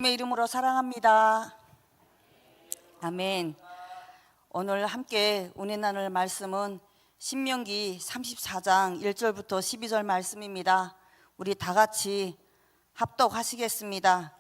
주님의 이름으로 사랑합니다. 아멘. 오늘 함께 은혜 나눌 말씀은 신명기 34장 1절부터 12절 말씀입니다. 우리 다 같이 합독하시겠습니다.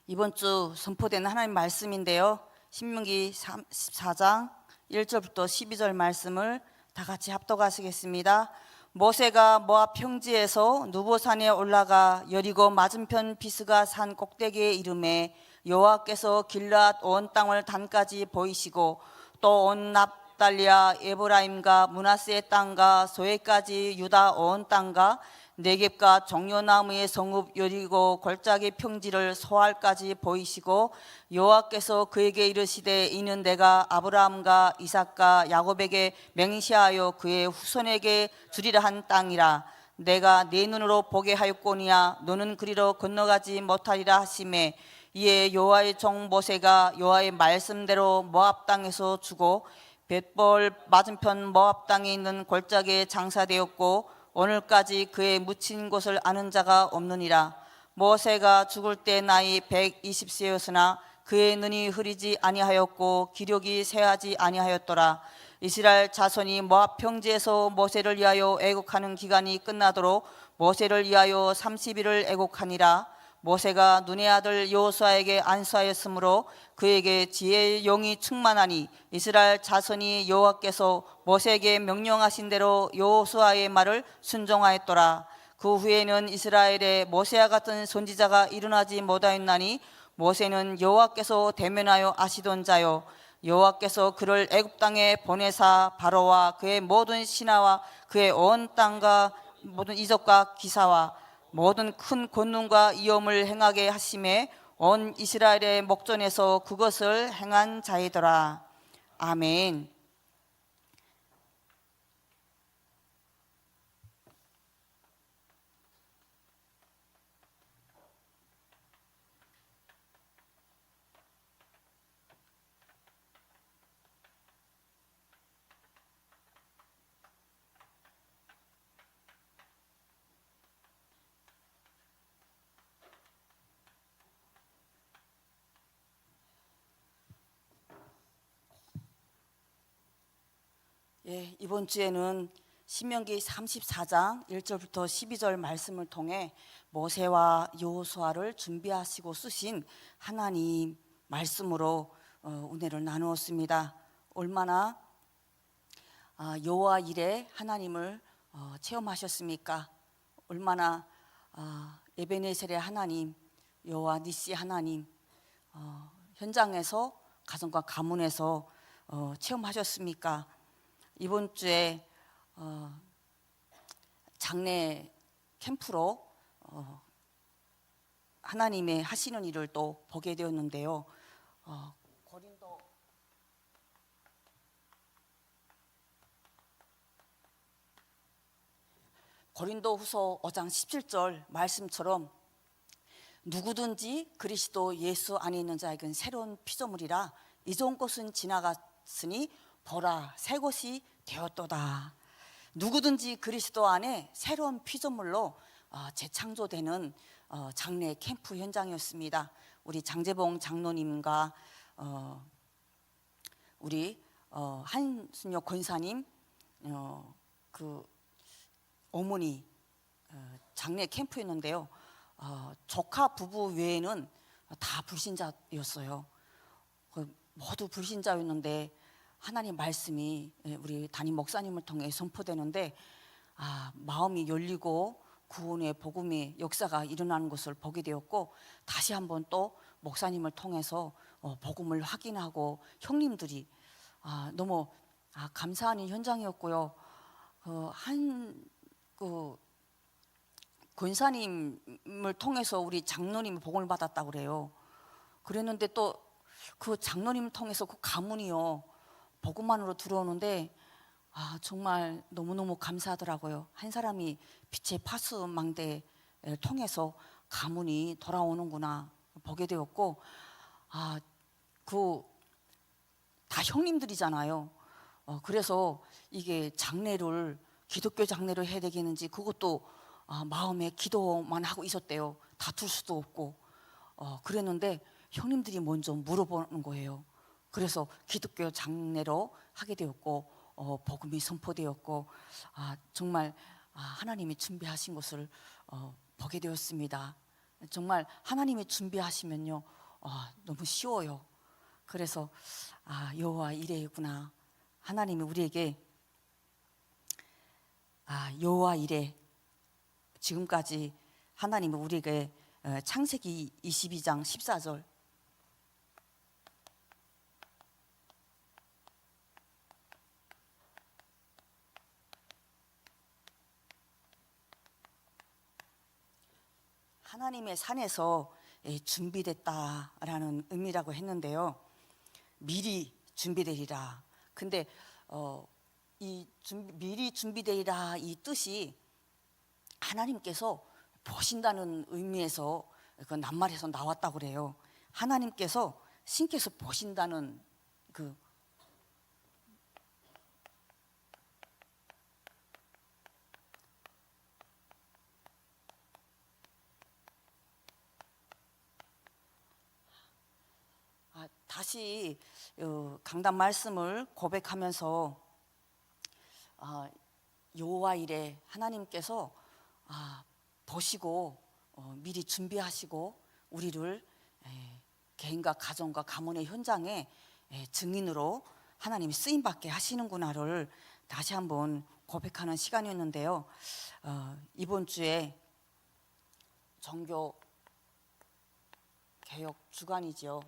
이번 주 선포된 하나님 말씀인데요, 신명기 34장 1절부터 12절 말씀을 다 같이 합독하시겠습니다. 모세가 모압 평지에서 누보산에 올라가 여리고 맞은편 비스가 산 꼭대기에 이르매 여호와께서 길앗 온 땅을 단까지 보이시고 또 온 납달리아 에브라임과 므낫세의 땅과 소에까지 유다 온 땅과 네겝과 종려나무의 성읍 여리고 골짜기 평지를 소알까지 보이시고 여호와께서 그에게 이르시되 이는 내가 아브라함과 이삭과 야곱에게 맹세하여 그의 후손에게 주리라 한 땅이라. 내가 네 눈으로 보게 하였거니와 너는 그리로 건너가지 못하리라 하시매 이에 여호와의 종 모세가 여호와의 말씀대로 모압 땅에서 죽어 벳볼 맞은편 모압 땅에 있는 골짜기에 장사되었고 오늘까지 그의 묻힌 곳을 아는 자가 없느니라. 모세가 죽을 때 나이 120세였으나 그의 눈이 흐리지 아니하였고 기력이 쇠하지 아니하였더라. 이스라엘 자손이 모압 평지에서 모세를 위하여 애곡하는 기간이 끝나도록 모세를 위하여 30일을 애곡하니라. 모세가 눈의 아들 여호수아에게 안수하였으므로 그에게 지혜의 영이 충만하니 이스라엘 자손이 여호와께서 모세에게 명령하신 대로 여호수아의 말을 순종하였더라. 그 후에는 이스라엘에 모세와 같은 선지자가 일어나지 못하였나니 모세는 여호와께서 대면하여 아시던 자요 여호와께서 그를 애굽 땅에 보내사 바로와 그의 모든 신하와 그의 온 땅과 모든 이적과 기사와 모든 큰 권능과 위엄을 행하게 하심에 온 이스라엘의 목전에서 그것을 행한 자이더라. 아멘. 이번 주에는 신명기 34장 1절부터 12절 말씀을 통해 모세와 여호수아를 준비하시고 쓰신 하나님 말씀으로 은혜를 나누었습니다. 얼마나 여호와 일에 하나님을 체험하셨습니까? 얼마나 에베네셀의 하나님, 여호와 니시 하나님 현장에서 가정과 가문에서 체험하셨습니까? 이번 주에 장례 캠프로 하나님의 하시는 일을 또 보게 되었는데요. 고린도후서 5장 17절 말씀처럼 누구든지 그리스도 예수 안에 있는 자에게는 새로운 피조물이라 이전 것은 지나갔으니 보라 새 것이 되었도다. 누구든지 그리스도 안에 새로운 피조물로 재창조되는 장례 캠프 현장이었습니다. 우리 장재봉 장로님과 우리 한순혁 권사님 그 어머니 장례 캠프였는데요. 조카 부부 외에는 다 불신자였어요. 모두 불신자였는데 하나님 말씀이 우리 담임 목사님을 통해 선포되는데 마음이 열리고 구원의 복음의 역사가 일어나는 것을 보게 되었고 다시 한번 또 목사님을 통해서 복음을 확인하고 형님들이 너무 감사하는 현장이었고요. 그 권사님을 통해서 우리 장로님이 복음을 받았다고 그래요. 그랬는데 또 그 장로님을 통해서 그 가문이요 복음만으로 들어오는데 정말 너무너무 감사하더라고요. 한 사람이 빛의 파수망대를 통해서 가문이 돌아오는구나 보게 되었고 그 다 형님들이잖아요. 그래서 이게 장례를 기독교 장례를 해야 되겠는지 그것도 마음에 기도만 하고 있었대요. 다툴 수도 없고 그랬는데 형님들이 먼저 물어보는 거예요. 그래서 기독교 장례로 하게 되었고 복음이 선포되었고 정말 하나님이 준비하신 것을 보게 되었습니다. 정말 하나님이 준비하시면요 너무 쉬워요. 그래서 여호와 이레구나. 하나님이 우리에게 여호와 이레, 지금까지 하나님이 우리에게 창세기 22장 14절 하나님의 산에서 준비됐다라는 의미라고 했는데요. 미리 준비되리라. 근데 미리 준비되리라 이 뜻이 하나님께서 보신다는 의미에서 그 낱말에서 나왔다고 그래요. 하나님께서 신께서 보신다는 그 다시 강단 말씀을 고백하면서 여호와 이레 하나님께서 보시고 미리 준비하시고 우리를 개인과 가정과 가문의 현장에 증인으로 하나님이 쓰임받게 하시는구나를 다시 한번 고백하는 시간이었는데요. 이번 주에 종교 개혁 주간이죠.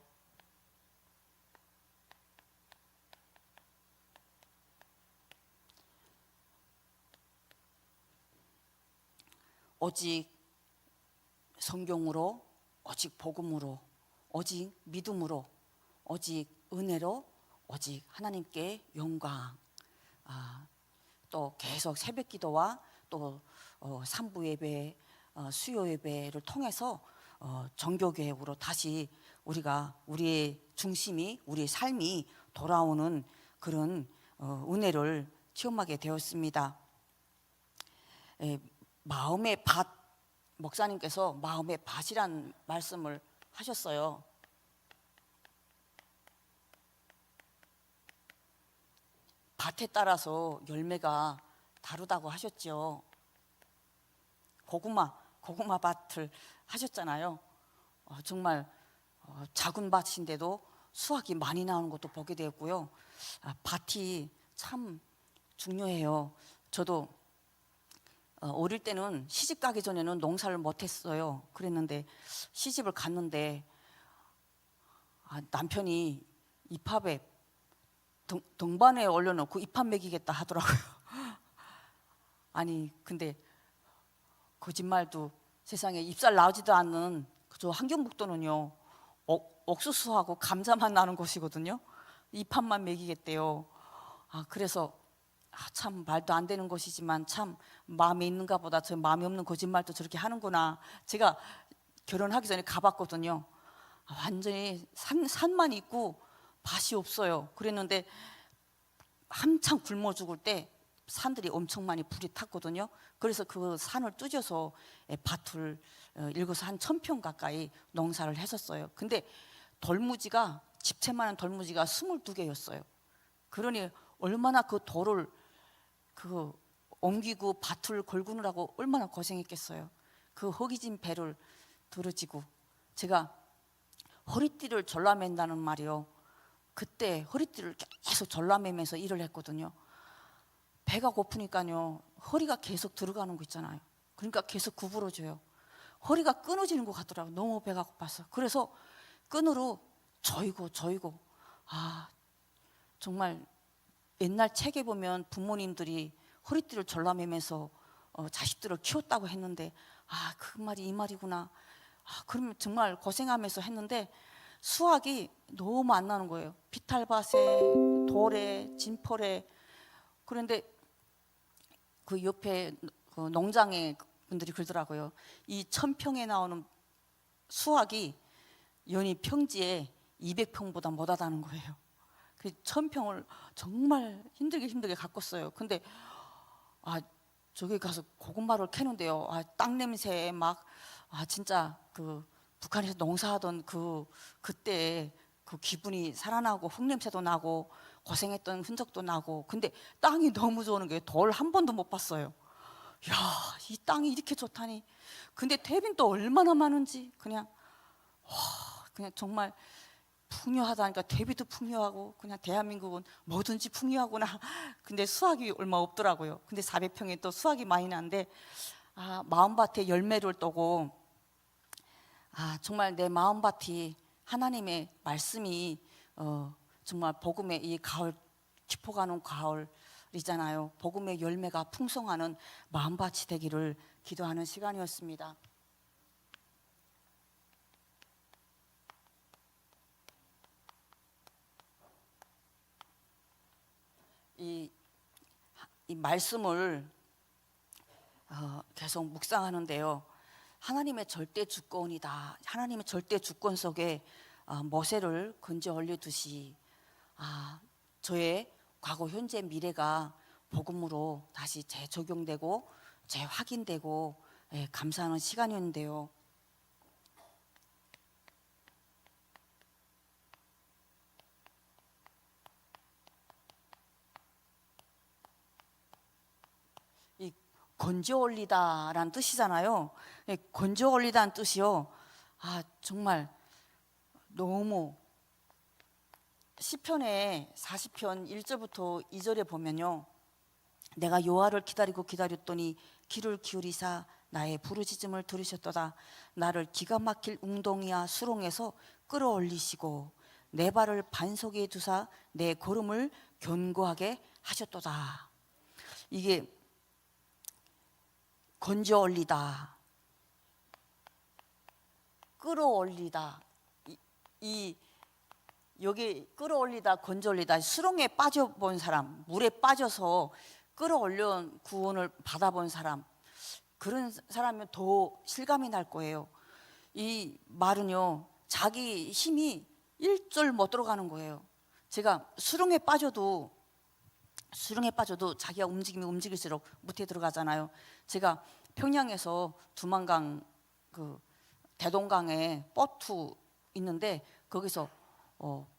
오직 성경으로, 오직 복음으로, 오직 믿음으로, 오직 은혜로, 오직 하나님께 영광. 또 계속 새벽 기도와 또 산부 예배, 수요 예배를 통해서 정교 개혁으로 다시 우리가 우리의 중심이, 우리의 삶이 돌아오는 그런 은혜를 체험하게 되었습니다. 마음의 밭, 목사님께서 마음의 밭이란 말씀을 하셨어요. 밭에 따라서 열매가 다르다고 하셨죠. 고구마 밭을 하셨잖아요. 정말 작은 밭인데도 수확이 많이 나오는 것도 보게 되었고요. 밭이 참 중요해요. 저도 어릴 때는 시집 가기 전에는 농사를 못했어요. 그랬는데 시집을 갔는데 남편이 잎합에 등반에 올려놓고 잎합 먹이겠다 하더라고요. 아니 근데 거짓말도 세상에 잎살 나오지도 않는 저 함경북도는요 옥수수하고 감자만 나는 곳이거든요. 잎합만 먹이겠대요. 그래서 참 말도 안 되는 것이지만 참 마음에 있는가 보다. 저 마음에 없는 거짓말도 저렇게 하는구나. 제가 결혼하기 전에 가봤거든요. 완전히 산만 있고 밭이 없어요. 그랬는데 한창 굶어 죽을 때 산들이 엄청 많이 불이 탔거든요. 그래서 그 산을 뚫어서 밭을 읽어서 한 1000평 가까이 농사를 했었어요. 근데 돌무지가 집채만한 돌무지가 22개였어요. 그러니 얼마나 그 돌을 옮기고 밭을 걸구느라고 얼마나 고생했겠어요. 그 허기진 배를 들어지고 제가 허리띠를 졸라맨다는 말이요. 그때 허리띠를 계속 졸라매면서 일을 했거든요. 배가 고프니까요 허리가 계속 들어가는 거 있잖아요. 그러니까 계속 구부러져요. 허리가 끊어지는 것 같더라고요. 너무 배가 고파서. 그래서 끈으로 조이고 정말 옛날 책에 보면 부모님들이 허리띠를 졸라매면서 자식들을 키웠다고 했는데 그 말이 이 말이구나. 그러면 정말 고생하면서 했는데 수확이 너무 안 나는 거예요. 비탈밭에 돌에 진펄에. 그런데 그 옆에 그 농장에 분들이 그러더라고요. 이 1000평에 나오는 수확이 연이 평지에 200평보다 못하다는 거예요. 그 1000평을 정말 힘들게 가꿨어요. 근데 저기 가서 고구마를 캐는데요. 땅 냄새에 막 진짜 그 북한에서 농사하던 그때 그 기분이 살아나고 흙냄새도 나고 고생했던 흔적도 나고, 근데 땅이 너무 좋은 게 돌 한 번도 못 봤어요. 야, 이 땅이 이렇게 좋다니. 근데 대빈 또 얼마나 많은지 그냥 정말 풍요하다니까. 대비도 풍요하고 그냥 대한민국은 뭐든지 풍요하구나. 근데 수확이 얼마 없더라고요. 근데 400평에 또 수확이 많이 나는데, 마음밭에 열매를 떠고, 정말 내 마음밭이 하나님의 말씀이 정말 복음의 이 가을, 깊어가는 가을이잖아요. 복음의 열매가 풍성하는 마음밭이 되기를 기도하는 시간이었습니다. 이 말씀을 계속 묵상하는데요, 하나님의 절대 주권이다. 하나님의 절대 주권 속에 모세를 건져 올려두시, 저의 과거, 현재, 미래가 복음으로 다시 재적용되고 재확인되고, 감사하는 시간이었는데요. 건져 올리다라는 뜻이잖아요. 건져 올리다는 뜻이요, 정말 너무, 시편의 40편 1절부터 2절에 보면요, 내가 여호와를 기다리고 기다렸더니 귀를 기울이사 나의 부르짖음을 들으셨도다. 나를 기가 막힐 웅덩이와 수렁에서 끌어올리시고 내 발을 반석에 두사 내 걸음을 견고하게 하셨도다. 이게 건져 올리다, 끌어올리다, 여기 끌어올리다, 건져 올리다, 수렁에 빠져본 사람, 물에 빠져서 끌어올려 구원을 받아본 사람, 그런 사람은 더 실감이 날 거예요. 이 말은요, 자기 힘이 1절 못 들어가는 거예요. 제가 수렁에 빠져도 자기가 움직이면 움직일수록 못해 들어가잖아요. 제가 평양에서 두만강 대동강에 버트 있는데, 거기서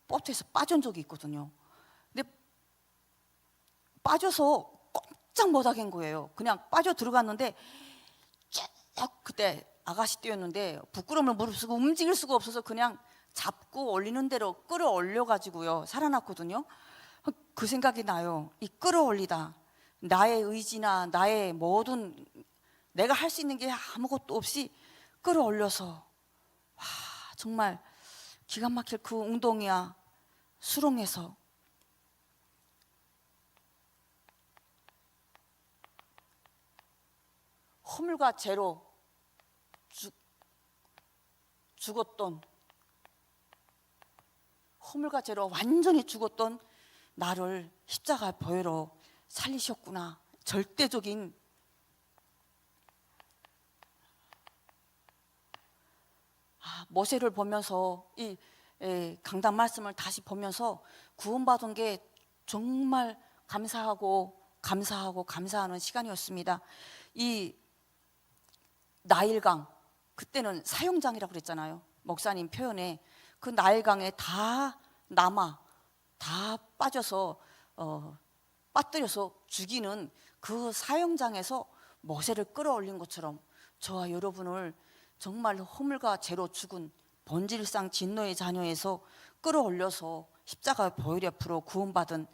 버트에서 빠진 적이 있거든요. 근데 빠져서 꼼짝 못하겠는 거예요. 그냥 빠져 들어갔는데 쭉, 그때 아가씨 뛰었는데 부끄러움을 무릅쓰고 움직일 수가 없어서 그냥 잡고 올리는 대로 끌어올려 가지고요 살아났거든요. 그 생각이 나요. 이 끌어올리다, 나의 의지나 나의 모든, 내가 할 수 있는 게 아무것도 없이 끌어올려서, 정말 기가 막힐 그 웅덩이와 수렁에서 허물과 죄로 죽었던, 허물과 죄로 완전히 죽었던 나를 십자가 보혈로 살리셨구나. 절대적인, 모세를 보면서 이 강단 말씀을 다시 보면서 구원받은 게 정말 감사하는 시간이었습니다. 이 나일강, 그때는 사형장이라고 그랬잖아요. 목사님 표현에 그 나일강에 다 빠져서 빠뜨려서 죽이는 그 사형장에서 모세를 끌어올린 것처럼 저와 여러분을 정말 허물과 죄로 죽은 본질상 진노의 자녀에서 끌어올려서 십자가 보혈 앞으로 구원받은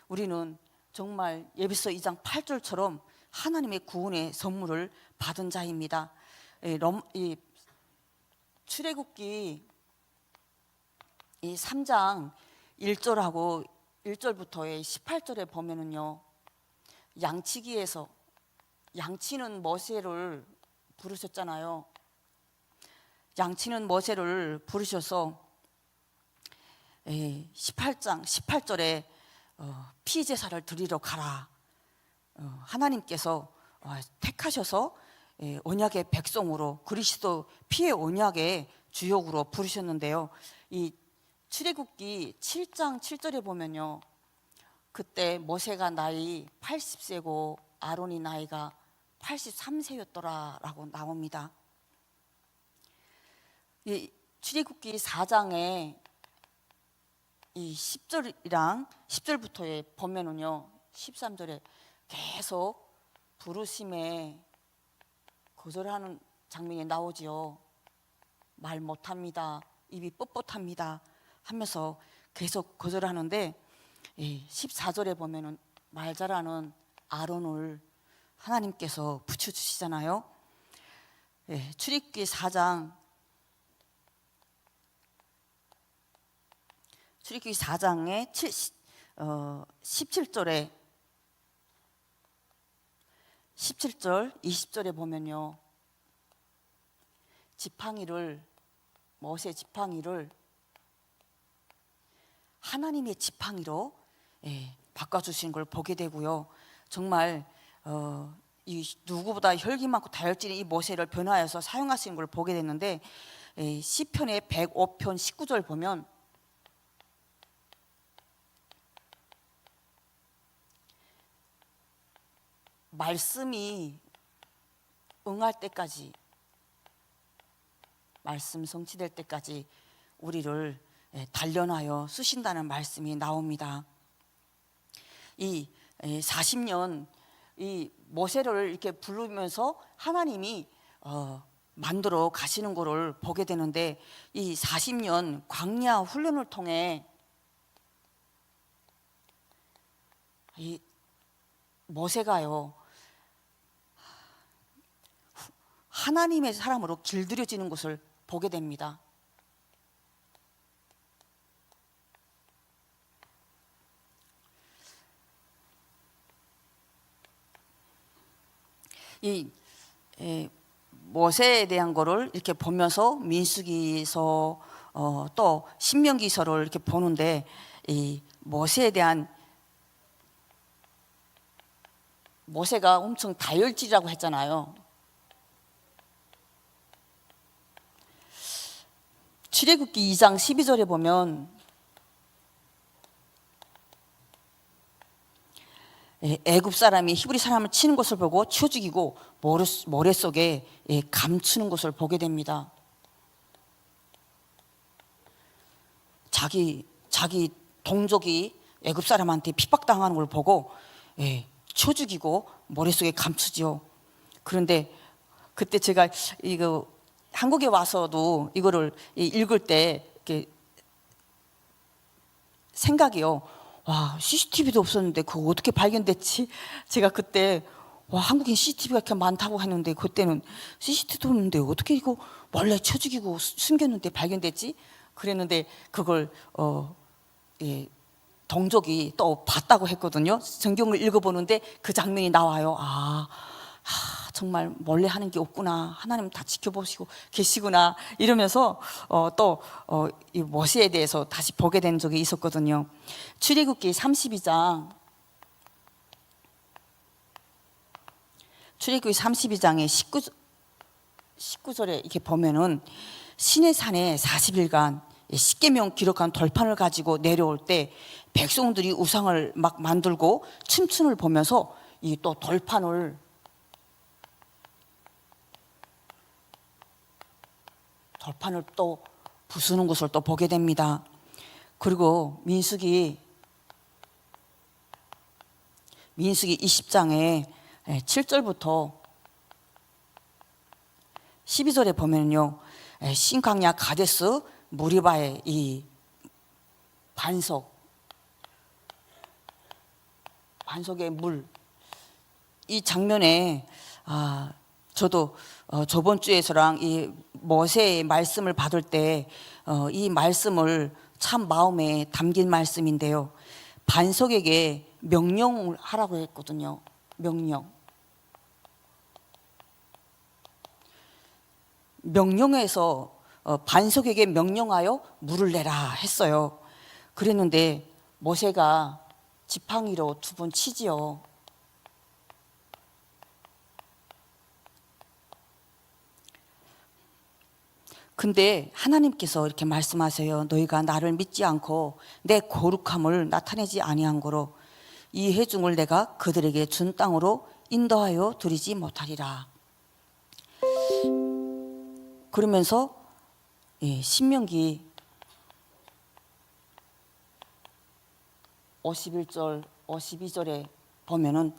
우리는 정말 예비서 2장 8절처럼 하나님의 구원의 선물을 받은 자입니다. 이 출애굽기 이 3장 1절하고 1절부터의 18절에 보면은요, 양치기에서, 양치는 모세를 부르셨잖아요. 양치는 모세를 부르셔서 18장 18절에 피제사를 드리러 가라. 하나님께서 택하셔서 언약의 백성으로, 그리스도 피의 언약의 주역으로 부르셨는데요. 이 출애굽기 7장 7절에 보면요, 그때 모세가 나이 80세고 아론이 나이가 83세였더라라고 나옵니다. 이 출애굽기 4장에 이 10절이랑 10절부터의 보면은요, 13절에 계속 부르심에 거절하는 장면이 나오지요. 말 못합니다, 입이 뻣뻣합니다 하면서 계속 거절하는데, 14절에 보면은 말 잘하는 아론을 하나님께서 붙여주시잖아요. 출애굽기 4장 17절에 17절 20절에 보면요, 모세 지팡이를 하나님의 지팡이로 바꿔주시는 걸 보게 되고요. 정말 이 누구보다 혈기 많고 다혈질인 이 모세를 변화해서 사용하시는 걸 보게 됐는데, 시편의 105편 19절 보면 말씀이 응할 때까지, 말씀 성취될 때까지 우리를 단련하여 쓰신다는 말씀이 나옵니다. 이 40년 이 모세를 이렇게 부르면서 하나님이 만들어 가시는 것을 보게 되는데, 이 40년 광야 훈련을 통해 이 모세가요, 하나님의 사람으로 길들여지는 것을 보게 됩니다. 이 모세에 대한 거를 이렇게 보면서 민수기서 또 신명기서를 이렇게 보는데, 이 모세에 대한, 모세가 엄청 다혈질이라고 했잖아요. 출애굽기 2장 12절에 보면 애굽 사람이 히브리 사람을 치는 것을 보고 쳐 죽이고 모래 속에 감추는 것을 보게 됩니다. 자기 동족이 애굽 사람한테 핍박당하는 걸 보고 쳐 죽이고 모래 속에 감추죠. 그런데 그때 제가 이거 한국에 와서도 이거를 읽을 때 이렇게 생각이요, 와, CCTV도 없었는데 그거 어떻게 발견됐지? 제가 그때 와, 한국엔 CCTV가 이렇게 많다고 했는데 그때는 CCTV도 없는데 어떻게 이거 몰래 쳐 죽이고 숨겼는데 발견됐지? 그랬는데 그걸 동족이 또 봤다고 했거든요. 성경을 읽어보는데 그 장면이 나와요. 정말 몰래 하는 게 없구나, 하나님 다 지켜보시고 계시구나 이러면서 또 이 모세에 대해서 다시 보게 된 적이 있었거든요. 출애굽기 32장에 출애굽기 32장에 19절에 이렇게 보면은 시내산에 40일간 십계명 기록한 돌판을 가지고 내려올 때 백성들이 우상을 막 만들고 춤추는 보면서 이 또 돌판을 또 부수는 것을 또 보게 됩니다. 그리고 민수기 20장에 7절부터 12절에 보면요, 신광야 가데스 무리바의 이 반석의 물, 이 장면에 저도 저번 주에서랑 이 모세의 말씀을 받을 때 이 말씀을 참 마음에 담긴 말씀인데요, 반석에게 명령을 하라고 했거든요. 명령해서 반석에게 명령하여 물을 내라 했어요. 그랬는데 모세가 지팡이로 2번 치지요. 근데 하나님께서 이렇게 말씀하세요. 너희가 나를 믿지 않고 내 거룩함을 나타내지 아니한 거로 이 회중을 내가 그들에게 준 땅으로 인도하여 드리지 못하리라. 그러면서 신명기 51절 52절에 보면은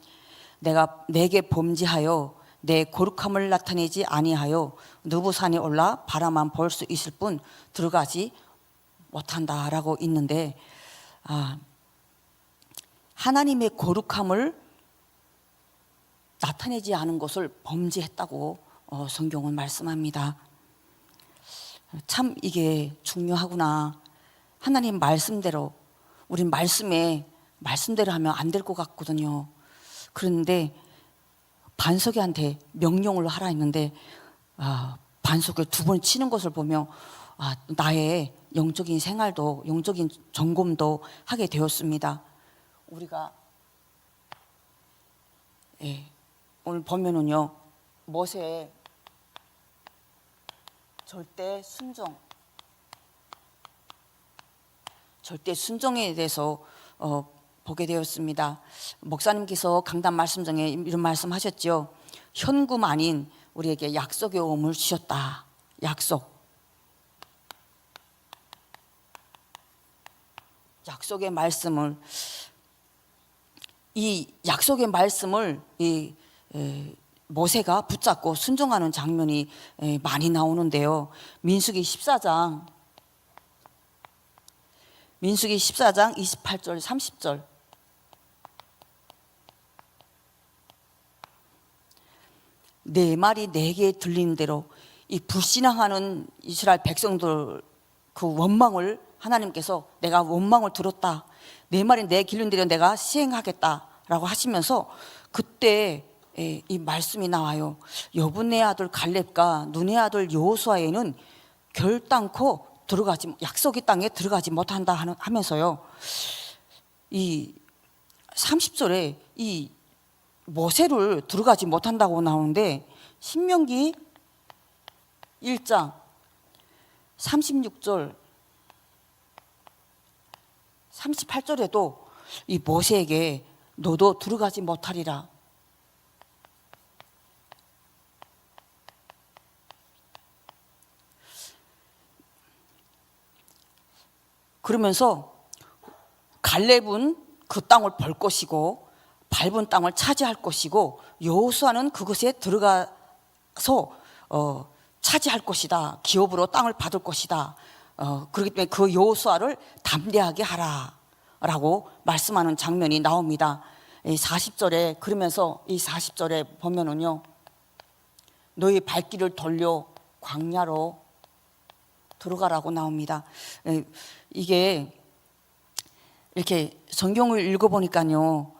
내가 내게 범죄하여 내 거룩함을 나타내지 아니하여 느부산에 올라 바라만 볼 수 있을 뿐 들어가지 못한다라고 있는데, 하나님의 거룩함을 나타내지 않은 것을 범죄했다고 성경은 말씀합니다. 참 이게 중요하구나. 하나님 말씀대로, 우린 말씀대로 하면 안 될 것 같거든요. 그런데 반석이한테 명령을 하라 했는데 반석을 2번 치는 것을 보며 나의 영적인 생활도, 영적인 점검도 하게 되었습니다. 우리가 오늘 보면은요, 모세의 절대 순종에 대해서 보게 되었습니다. 목사님께서 강단 말씀 중에 이런 말씀하셨죠. 현금 아닌 우리에게 약속의 오음을 주셨다. 약속의 말씀을, 이 약속의 말씀을 모세가 붙잡고 순종하는 장면이 많이 나오는데요. 민수기 14장 28절 30절, 내 말이 내게 들리는 대로 이 불신앙하는 이스라엘 백성들 그 원망을 하나님께서, 내가 원망을 들었다, 내 말이 내 길른 대로 내가 시행하겠다라고 하시면서 그때 이 말씀이 나와요. 여분의 아들 갈렙과 눈의 아들 여호수아에는 결단코 약속의 땅에 들어가지 못한다 하면서요, 이 30절에 이 모세를 들어가지 못한다고 나오는데, 신명기 1장 36절 38절에도 이 모세에게 너도 들어가지 못하리라. 그러면서 갈렙은 그 땅을 벌 것이고 밟은 땅을 차지할 것이고 여호수아는 그것에 들어가서 차지할 것이다. 기업으로 땅을 받을 것이다. 그렇기 때문에 그 여호수아를 담대하게 하라라고 말씀하는 장면이 나옵니다. 40절에, 그러면서 이 40절에 보면은요, 너희 발길을 돌려 광야로 들어가라고 나옵니다. 이게 이렇게 성경을 읽어보니까요,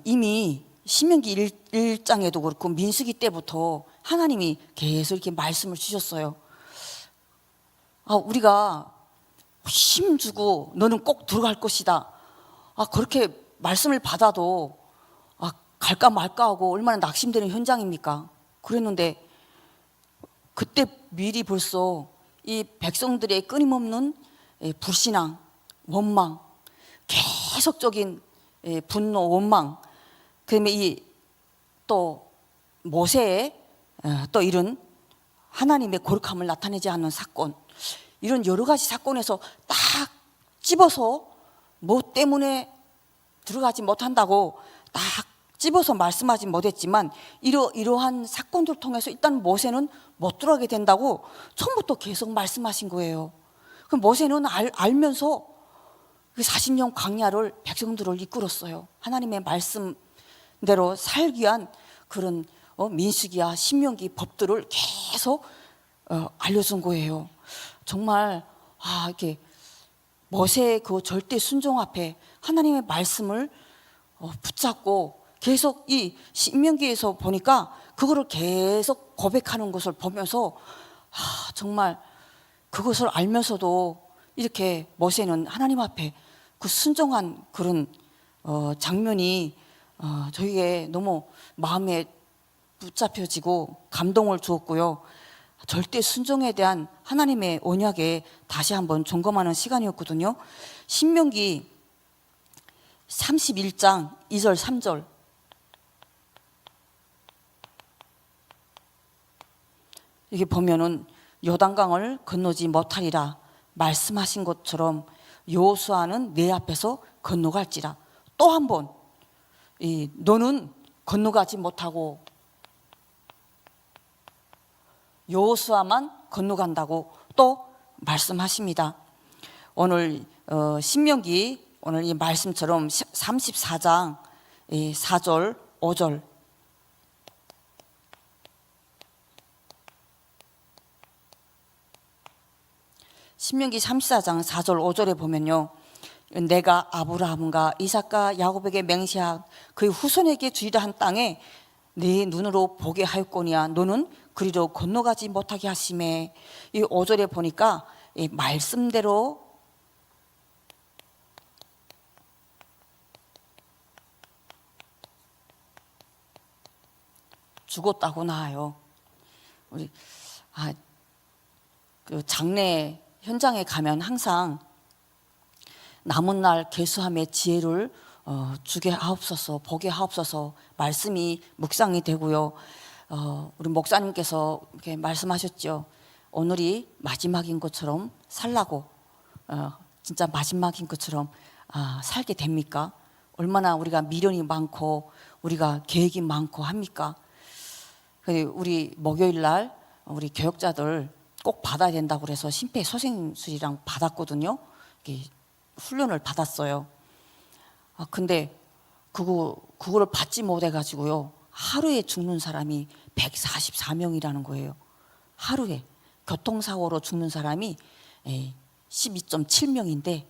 이미 신명기 1장에도 그렇고 민수기 때부터 하나님이 계속 이렇게 말씀을 주셨어요. 우리가 힘주고 너는 꼭 들어갈 것이다. 그렇게 말씀을 받아도 갈까 말까 하고 얼마나 낙심되는 현장입니까? 그랬는데 그때 미리 벌써 이 백성들의 끊임없는 불신앙, 원망, 계속적인 분노, 원망, 그다음에 이 또 모세의 또 이런 하나님의 거룩함을 나타내지 않는 사건, 이런 여러 가지 사건에서 딱 집어서 뭐 때문에 들어가지 못한다고 딱 집어서 말씀하지 못했지만, 이러한 사건들 통해서 일단 모세는 못 들어가게 된다고 처음부터 계속 말씀하신 거예요. 그럼 모세는 알면서 40년 광야를 백성들을 이끌었어요. 하나님의 말씀대로 살기 위한 그런 민수기와 신명기 법들을 계속 알려준 거예요. 정말 이렇게 모세의 그 절대 순종 앞에 하나님의 말씀을 붙잡고 계속 이 신명기에서 보니까 그거를 계속 고백하는 것을 보면서 정말 그것을 알면서도 이렇게 모세는 하나님 앞에 그 순종한 그런 장면이 저에게 너무 마음에 붙잡혀지고 감동을 주었고요. 절대 순종에 대한 하나님의 언약에 다시 한번 점검하는 시간이었거든요. 신명기 31장 2절 3절, 이게 보면은 요단강을 건너지 못하리라 말씀하신 것처럼 여호수아는 내 앞에서 건너갈지라. 또 한 번 너는 건너가지 못하고 여호수아만 건너간다고 또 말씀하십니다. 오늘 신명기 오늘 이 말씀처럼 34장 4절 5절 신명기 34장 4절 5절에 보면요, 내가 아브라함과 이삭과 야곱에게 맹세한 그의 후손에게 주리라 한 땅에 네 눈으로 보게 하였거니와 너는 그리로 건너가지 못하게 하심에, 이 5절에 보니까 이 말씀대로 죽었다고 나와요. 우리 그 장례 현장에 가면 항상 남은 날 계수함의 지혜를 주게 하옵소서, 보게 하옵소서 말씀이 묵상이 되고요. 우리 목사님께서 이렇게 말씀하셨죠. 오늘이 마지막인 것처럼 살라고, 진짜 마지막인 것처럼 살게 됩니까? 얼마나 우리가 미련이 많고 우리가 계획이 많고 합니까? 우리 목요일 날 우리 교역자들 꼭 받아야 된다고 그래서 심폐소생술이랑 받았거든요. 훈련을 받았어요. 근데 그거를 받지 못해 가지고요, 하루에 죽는 사람이 144명이라는 거예요. 하루에 교통사고로 죽는 사람이 12.7명인데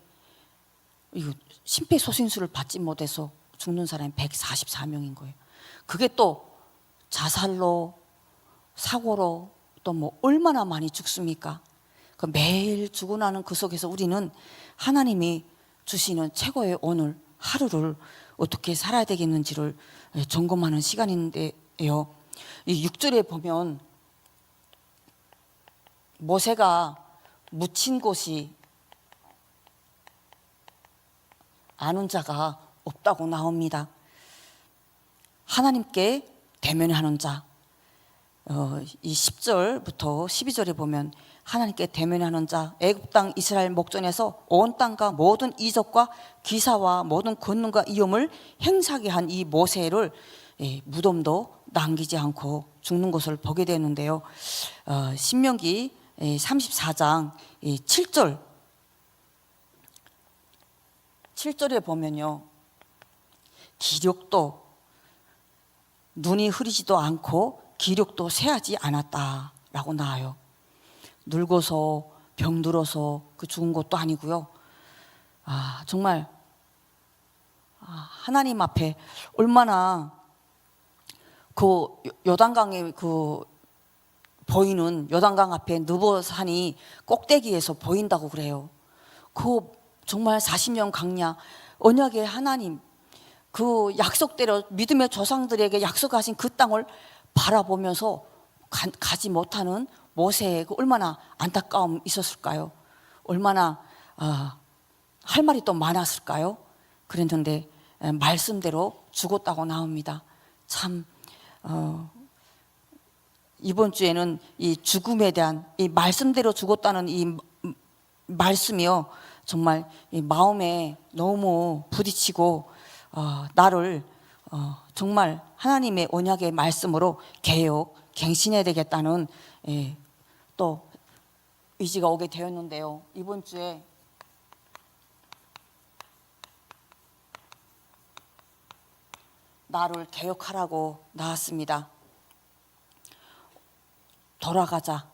이거 심폐소생술을 받지 못해서 죽는 사람이 144명인 거예요. 그게 또 자살로, 사고로 또 뭐 얼마나 많이 죽습니까? 그 매일 죽어나는 그 속에서 우리는 하나님이 주시는 최고의 오늘 하루를 어떻게 살아야 되겠는지를 점검하는 시간인데요. 이 6절에 보면 모세가 묻힌 곳이 아는 자가 없다고 나옵니다. 하나님께 대면하는 자, 이 10절부터 12절에 보면 하나님께 대면하는 자, 애굽 땅 이스라엘 목전에서 온 땅과 모든 이적과 기사와 모든 권능과 이음을 행사하게 한 이 모세를 무덤도 남기지 않고 죽는 것을 보게 되는데요. 신명기 34장 7절에 보면요, 기력도 눈이 흐리지도 않고 기력도 쇠하지 않았다라고 나와요. 늙어서 병들어서 그 죽은 것도 아니고요. 정말 하나님 앞에 얼마나 그 요단강에 그 보이는 요단강 앞에 느보산이 꼭대기에서 보인다고 그래요. 그 정말 40년 강야 언약의 하나님, 그 약속대로 믿음의 조상들에게 약속하신 그 땅을 바라보면서 가지 못하는 모세의 그 얼마나 안타까움이 있었을까요? 얼마나 할 말이 또 많았을까요? 그랬는데 말씀대로 죽었다고 나옵니다. 참 이번 주에는 이 죽음에 대한 이 말씀대로 죽었다는 이 말씀이요, 정말 이 마음에 너무 부딪히고 나를 정말 하나님의 언약의 말씀으로 갱신해야 되겠다는 또 의지가 오게 되었는데요. 이번 주에 나를 개혁하라고 나왔습니다. 돌아가자.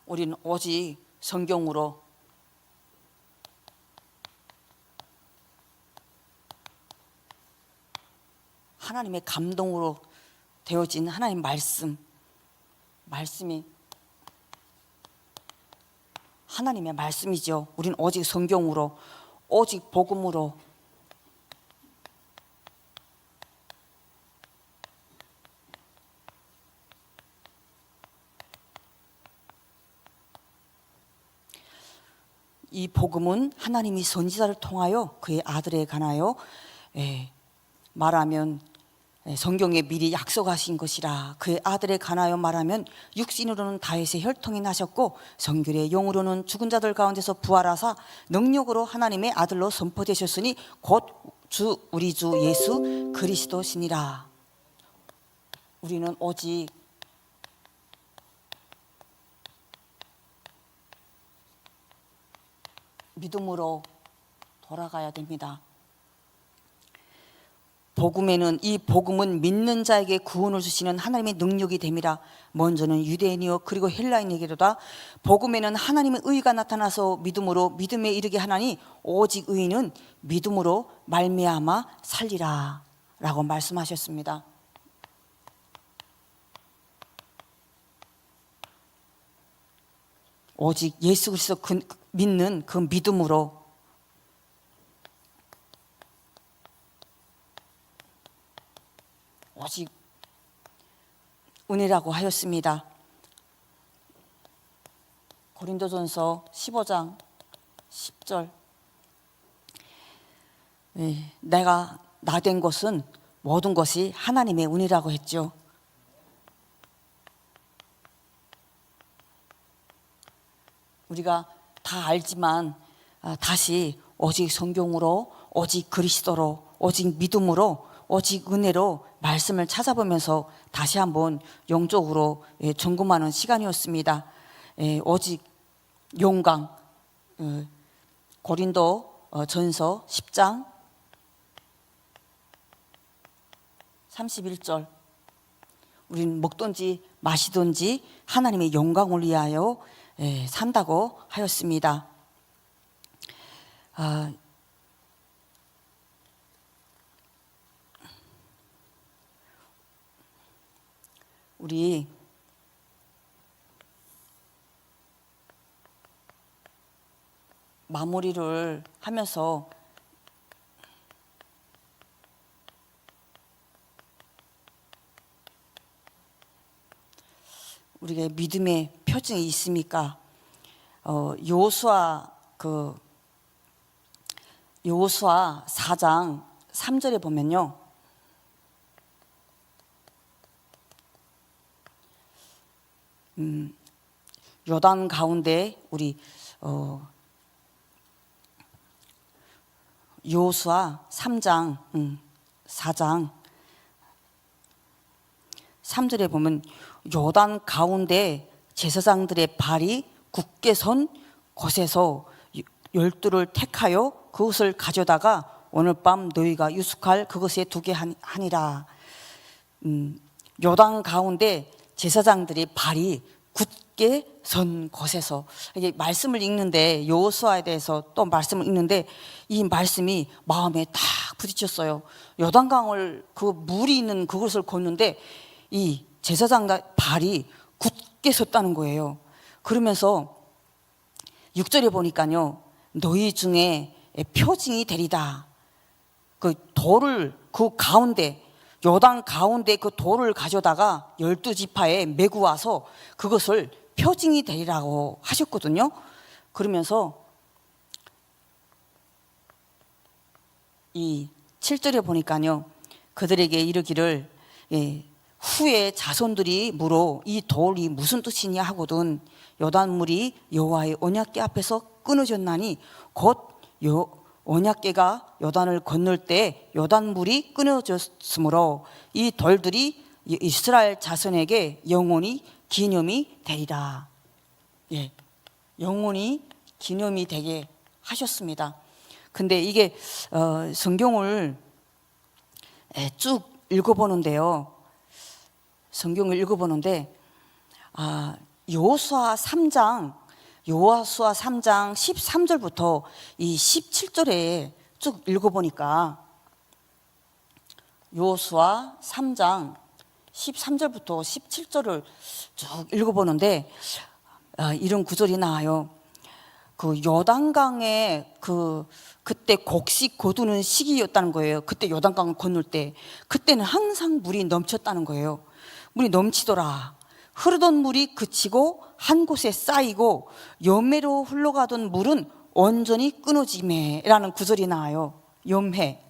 우리는 오직 성경으로 하나님의 감동으로 되어진 하나님 말씀이 하나님의 말씀이죠. 우리는 오직 성경으로, 오직 복음으로 이 복음은 하나님이 선지자를 통하여 그의 아들에 관하여 말하면 성경에 미리 약속하신 것이라. 그의 아들에 관하여 말하면 육신으로는 다윗의 혈통이 나셨고 성결의 영으로는 죽은 자들 가운데서 부활하사 능력으로 하나님의 아들로 선포되셨으니 곧 우리 주 예수 그리스도시니라. 우리는 오직 믿음으로 돌아가야 됩니다. 이 복음은 믿는 자에게 구원을 주시는 하나님의 능력이 됨이라. 먼저는 유대인이요 그리고 헬라인에게로다. 복음에는 하나님의 의가 나타나서 믿음으로 믿음에 이르게 하나니 오직 의인은 믿음으로 말미암아 살리라 라고 말씀하셨습니다. 오직 예수 그리스도 믿는 그 믿음으로 오직 은혜라고 하였습니다. 고린도전서 15장 10절 내가 나 된 것은 모든 것이 하나님의 은혜라고 했죠. 우리가 다 알지만 다시 오직 성경으로 오직 그리스도로 오직 믿음으로 오직 은혜로 말씀을 찾아보면서 다시 한번 영적으로 점검하는 시간이었습니다. 오직 용강 고린도 전서 10장 31절 우리는 먹든지 마시든지 하나님의 영광을 위하여 산다고 하였습니다. 우리 마무리를 하면서 우리가 믿음의 표징이 있습니까? 여호수아 4장 3절에 보면요. 요단 가운데 우리 여호수아 3장 4장 3절에 보면 요단 가운데 제사장들의 발이 굳게 선 곳에서 12를 택하여 그것을 가져다가 오늘 밤 너희가 유숙할 그것에 두게 하니라. 요단 가운데 제사장들이 발이 굳게 선 곳에서 이게 말씀을 읽는데 여호수아에 대해서 또 말씀을 읽는데 이 말씀이 마음에 딱 부딪혔어요. 요단강을 그 물이 있는 그곳을 걷는데 이 제사장들 발이 굳게 섰다는 거예요. 그러면서 6절에 보니까요. 너희 중에 표징이 되리다. 그 돌을 그 가운데 요단 가운데 그 돌을 가져다가 12지파에 메고 와서 그것을 표징이 되리라고 하셨거든요. 그러면서 이 7절에 보니까요. 그들에게 이르기를 후에 자손들이 물어 이 돌이 무슨 뜻이냐 하거든 요단물이 여호와의 언약궤 앞에서 끊어졌나니 곧 언약궤가 요단을 건널 때 요단물이 끊어졌으므로 이 돌들이 이스라엘 자손에게 영원히 기념이 되리라. 영원히 기념이 되게 하셨습니다. 근데 이게 성경을 쭉 읽어보는데요. 성경을 읽어보는데 여호수아 3장 13절부터 이 17절에 쭉 읽어보니까 여호수아 3장 13절부터 17절을 쭉 읽어보는데 이런 구절이 나와요. 그 요단강에 그때 곡식 거두는 시기였다는 거예요. 그때 요단강을 건널 때 그때는 항상 물이 넘쳤다는 거예요. 물이 넘치더라. 흐르던 물이 그치고 한 곳에 쌓이고 여매로 흘러가던 물은 온전히 끊어지매라는 구절이 나와요. 염해.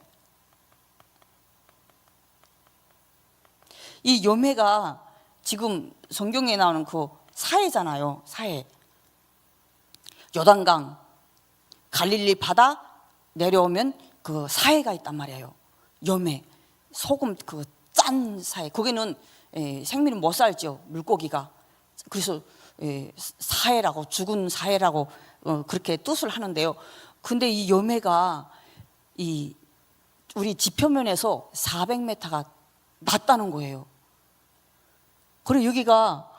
이 염해가 지금 성경에 나오는 그 사해잖아요. 사해. 요단강, 갈릴리 바다 내려오면 그 사해가 있단 말이에요. 염해. 소금 그 짠 사해. 거기는 생미는 못 살죠. 물고기가. 그래서 사해라고, 죽은 사해라고 그렇게 뜻을 하는데요. 근데 이 염해가 우리 지표면에서 400m가 낮다는 거예요. 그리고 여기가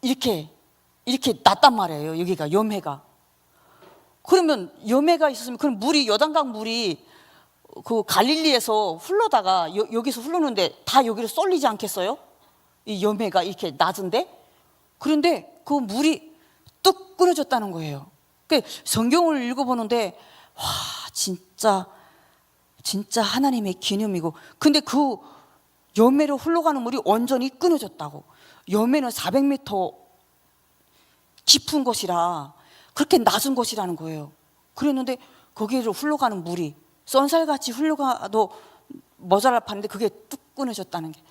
이렇게 낮단 말이에요. 여기가 염해가. 그러면 염해가 있었으면 그럼 물이, 요단강 물이 그 갈릴리에서 흘러다가 여기서 흐르는데 다 여기로 쏠리지 않겠어요? 이 염해가 이렇게 낮은데? 그런데 그 물이 뚝 끊어졌다는 거예요. 그 성경을 읽어보는데 와, 진짜 하나님의 기념이고, 근데 그 염해로 흘러가는 물이 온전히 끊어졌다고. 염해는 400m 깊은 곳이라 그렇게 낮은 곳이라는 거예요. 그랬는데 거기로 흘러가는 물이 쏜살같이 흘러가도 모자랄 판인데 그게 뚝 끊어졌다는 게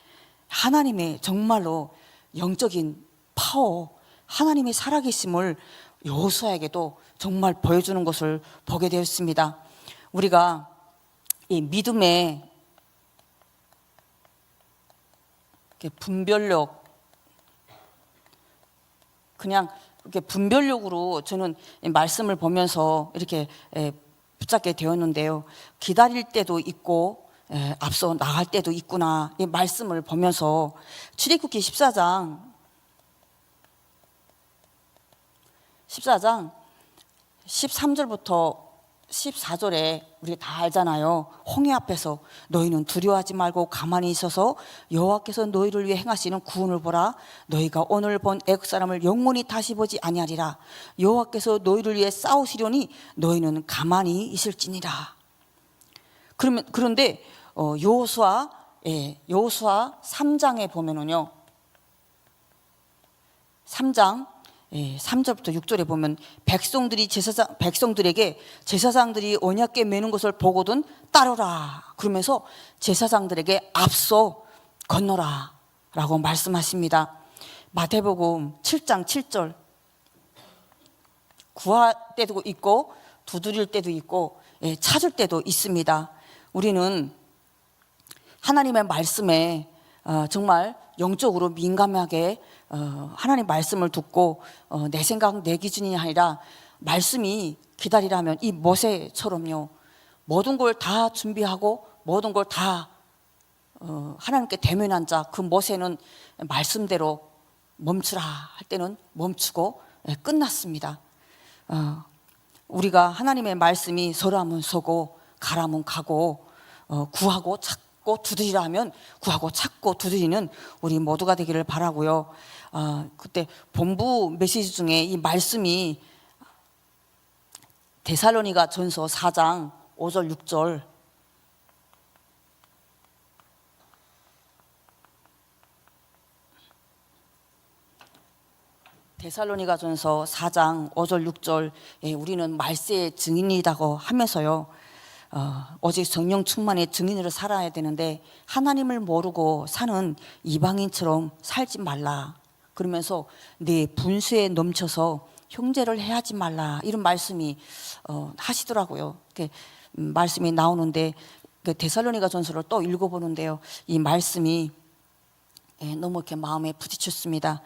하나님의 정말로 영적인 파워, 하나님의 살아계심을 여호수아에게도 정말 보여주는 것을 보게 되었습니다. 우리가 이 믿음의 분별력, 그냥 이렇게 분별력으로 저는 말씀을 보면서 이렇게 붙잡게 되었는데요. 기다릴 때도 있고 앞서 나갈 때도 있구나, 이 말씀을 보면서 출애굽기 14장 13절부터 14절에 우리가 다 알잖아요. 홍해 앞에서 너희는 두려워하지 말고 가만히 있어서 여호와께서 너희를 위해 행하시는 구원을 보라. 너희가 오늘 본 애국 사람을 영원히 다시 보지 아니하리라. 여호와께서 너희를 위해 싸우시려니 너희는 가만히 있을지니라. 그런데 여호수아 3장에 보면은요, 3장 3절부터 6절에 보면 백성들에게 제사장들이 언약궤 매는 것을 보거든 따르라 그러면서 제사장들에게 앞서 건너라 라고 말씀하십니다. 마태복음 7장 7절, 구할 때도 있고 두드릴 때도 있고 찾을 때도 있습니다. 우리는 하나님의 말씀에 정말 영적으로 민감하게 하나님 말씀을 듣고 내 생각 내 기준이 아니라 말씀이 기다리라면 이 모세처럼요, 모든 걸 다 준비하고 모든 걸 다 하나님께 대면한 자, 그 모세는 말씀대로 멈추라 할 때는 멈추고 끝났습니다. 우리가 하나님의 말씀이 서라면 서고 가라면 가고 구하고 찾고 두드리라 하면 구하고 찾고 두드리는 우리 모두가 되기를 바라고요. 그때 본부 메시지 중에 이 말씀이 데살로니가 전서 4장 5절 6절, 데살로니가 전서 4장 5절 6절, 우리는 말세의 증인이라고 하면서요, 오직 성령 충만의 증인으로 살아야 되는데 하나님을 모르고 사는 이방인처럼 살지 말라 그러면서 내 분수에 넘쳐서 형제를 해하지 말라, 이런 말씀이 하시더라고요. 말씀이 나오는데 데살로니가 전서를 또 읽어보는데요, 이 말씀이 너무 이렇게 마음에 부딪혔습니다.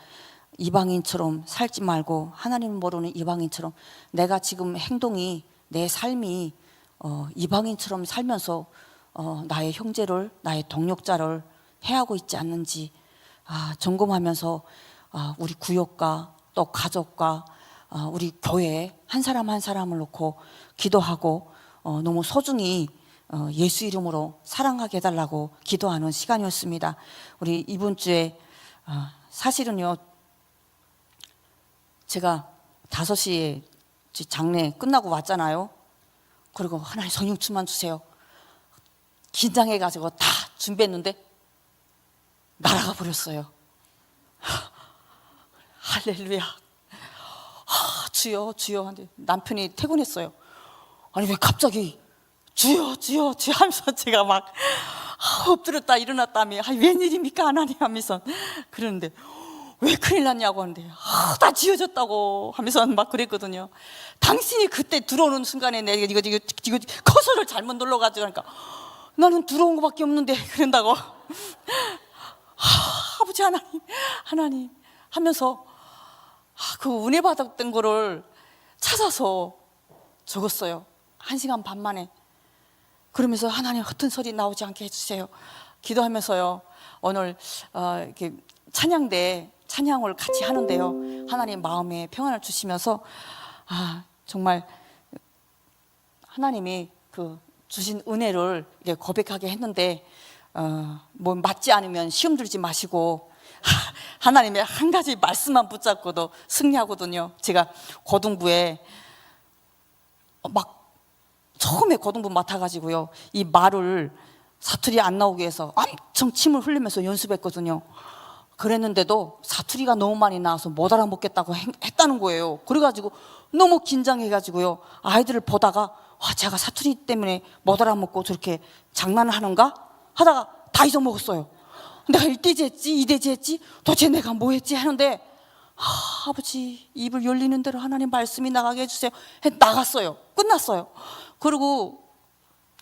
이방인처럼 살지 말고 하나님을 모르는 이방인처럼, 내가 지금 행동이, 내 삶이 이방인처럼 살면서 나의 형제를, 나의 동역자를 해하고 있지 않는지 점검하면서 우리 구역과 또 가족과 우리 교회 한 사람 한 사람을 놓고 기도하고 너무 소중히 예수 이름으로 사랑하게 해달라고 기도하는 시간이었습니다. 우리 이번 주에 사실은요, 제가 5시에 장례 끝나고 왔잖아요. 그리고 하나님 성령 충만 주세요, 긴장해가지고 다 준비했는데 날아가 버렸어요. 할렐루야. 주여 주여 하는데 남편이 퇴근했어요. 아니 왜 갑자기 주여 주여 주여 하면서 제가 막 엎드렸다 일어났다며 웬일입니까 하나님 하면서 그러는데 왜 큰일 났냐고 하는데 다 지어졌다고 하면서 막 그랬거든요. 당신이 그때 들어오는 순간에 내가 이거 커서를 잘못 눌러가지고 그러니까 나는 들어온 것밖에 없는데 그런다고 아버지 하나님 하면서 그 은혜 받았던 거를 찾아서 적었어요. 1시간 반 만에. 그러면서 하나님 허튼 소리 나오지 않게 해주세요. 기도하면서요. 오늘 이렇게 찬양대 찬양을 같이 하는데요. 하나님 마음에 평안을 주시면서 정말 하나님이 그 주신 은혜를 이렇게 고백하게 했는데 뭐 맞지 않으면 시험 들지 마시고 하나님의 한 가지 말씀만 붙잡고도 승리하거든요. 제가 고등부에 막 처음에 고등부 맡아가지고요, 이 말을 사투리 안 나오게 해서 엄청 침을 흘리면서 연습했거든요. 그랬는데도 사투리가 너무 많이 나와서 못 알아먹겠다고 했다는 거예요. 그래가지고 너무 긴장해가지고요, 아이들을 보다가 제가 사투리 때문에 못 알아먹고 저렇게 장난을 하는가 하다가 다 잊어먹었어요. 내가 1대지 했지 2대지 했지 도대체 내가 뭐 했지 하는데 아버지 입을 열리는 대로 하나님 말씀이 나가게 해주세요. 나갔어요. 끝났어요. 그리고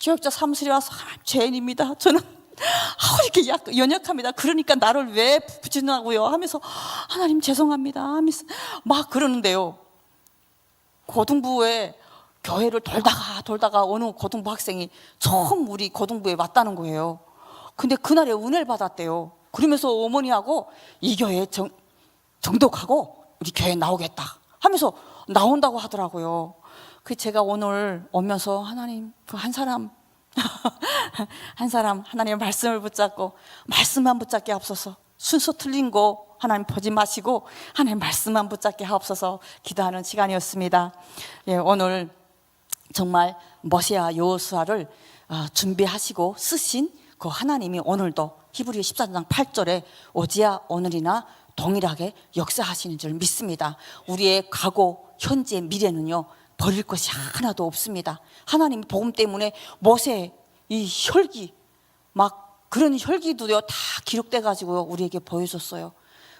교육자 사무실에 와서 하나님 죄인입니다. 저는 이렇게 연약합니다. 그러니까 나를 왜 붙이냐고요 하면서 하나님 죄송합니다 하면서 막 그러는데요, 고등부에 교회를 돌다가 어느 고등부 학생이 처음 우리 고등부에 왔다는 거예요. 근데 그날에 은혜를 받았대요. 그러면서 어머니하고 이 교회 정독하고 우리 교회 나오겠다 하면서 나온다고 하더라고요. 그 제가 오늘 오면서 하나님 그 한 사람 하나님의 말씀을 붙잡고 말씀만 붙잡게 하옵소서. 순서 틀린 거 하나님 보지 마시고 하나님 말씀만 붙잡게 하옵소서 기도하는 시간이었습니다. 오늘 정말 모세와 여호수아를 준비하시고 쓰신 그 하나님이 오늘도 히브리 14장 8절에 오지야 오늘이나 동일하게 역사하시는 줄 믿습니다. 우리의 과거, 현재, 미래는요 버릴 것이 하나도 없습니다. 하나님이 복음 때문에 모세 이 혈기 막 그런 혈기도요 다 기록돼 가지고요 우리에게 보여줬어요.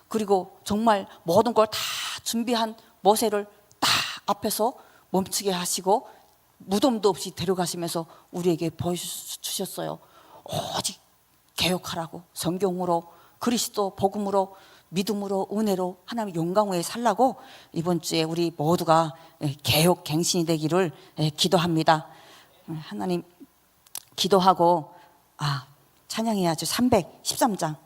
그리고 정말 모든 걸 다 준비한 모세를 딱 앞에서 멈추게 하시고 무덤도 없이 데려가시면서 우리에게 보여주셨어요. 오직 개혁하라고, 성경으로, 그리스도 복음으로, 믿음으로, 은혜로 하나님의 영광 위에 살라고 이번 주에 우리 모두가 개혁 갱신이 되기를 기도합니다. 하나님 기도하고 찬양해야죠. 313장